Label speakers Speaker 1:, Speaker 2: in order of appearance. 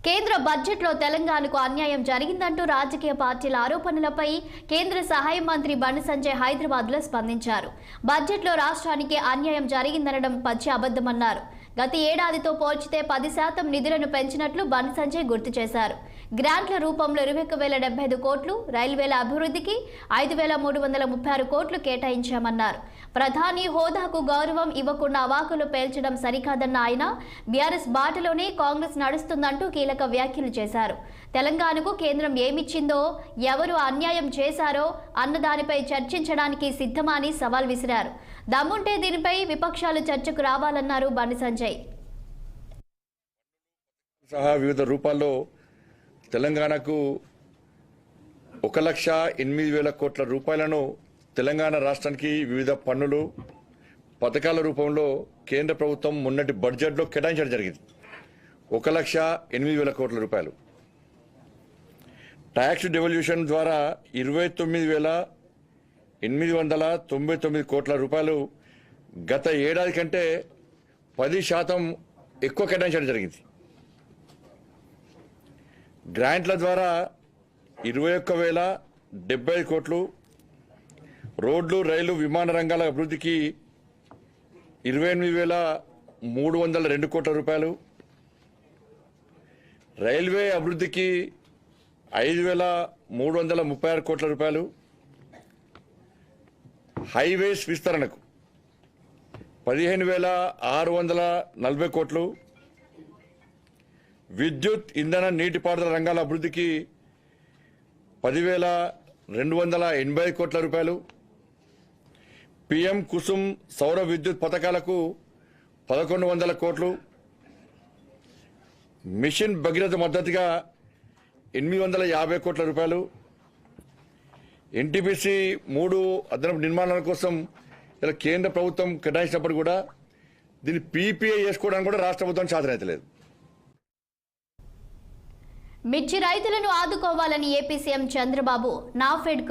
Speaker 1: కేంద్ర బడ్జెట్లో తెలంగాణకు అన్యాయం జరిగిందంటూ రాజకీయ పార్టీల ఆరోపణలపై కేంద్ర సహాయ మంత్రి బండి సంజయ్ హైదరాబాద్లో స్పందించారు. బడ్జెట్లో రాష్ట్రానికి అన్యాయం జరిగిందనడం పచ్చి అబద్ధమన్నారు. గత ఏడాదితో పోల్చితే 10% నిధులను పెంచినట్లు బండి సంజయ్ గుర్తు చేశారు. గ్రాంట్ల రూపంలో 21,075 కోట్లు, రైల్వేల అభివృద్ధికి 5,336 కోట్లు కేటాయించామన్నారు. ప్రధాని హోదాకు గౌరవం ఇవ్వకుండా అవాకులు పేల్చడం సరికాదన్న ఆయన బీఆర్ఎస్ బాటలోనే కాంగ్రెస్ నడుస్తుందంటూ కీలక వ్యాఖ్యలు చేశారు. తెలంగాణకు కేంద్రం ఏమిచ్చిందో, ఎవరు అన్యాయం చేశారో అన్న దానిపై చర్చించడానికి సిద్ధమని సవాల్ విసిరారు. దమ్ముంటే దీనిపై విపక్షాలు చర్చకు రావాలన్నారు బండి సంజయ్.
Speaker 2: సహా వివిధ రూపాల్లో తెలంగాణకు 1,08,000 కోట్ల రూపాయలను తెలంగాణ రాష్ట్రానికి వివిధ పన్నులు పథకాల రూపంలో కేంద్ర ప్రభుత్వం మొన్నటి బడ్జెట్లో కేటాయించడం జరిగింది. 1,08,000 కోట్ల రూపాయలు. ట్యాక్స్ డెవల్యూషన్ ద్వారా 29,899 కోట్ల రూపాయలు గత ఏడాది కంటే 10% ఎక్కువ కేటాయించడం జరిగింది. గ్రాంట్ల ద్వారా 21,075 కోట్లు, రోడ్లు, రైలు, విమాన రంగాల అభివృద్ధికి 28,302 కోట్ల రూపాయలు, రైల్వే అభివృద్ధికి 5,336 కోట్ల రూపాయలు, హైవేస్ విస్తరణకు 15,640 కోట్లు, విద్యుత్, ఇంధన, నీటిపారుదల రంగాల అభివృద్ధికి 10,280 కోట్ల రూపాయలు, పిఎం కుసుమ్ సౌర విద్యుత్ పథకాలకు 1,100 కోట్లు, మిషన్ భగీరథ మద్దతుగా 850 కోట్ల రూపాయలు, ఎన్టీపీసీ 3 అదనపు నిర్మాణాల కోసం ఇలా కేంద్ర ప్రభుత్వం కేటాయించినప్పుడు కూడా దీన్ని పీపీఐ చేసుకోవడానికి కూడా రాష్ట్ర ప్రభుత్వం సాధనైతలేదు.
Speaker 1: మిర్చి రైతులను ఆదుకోవాలని ఏపీ సీఎం చంద్రబాబు నాఫెడ్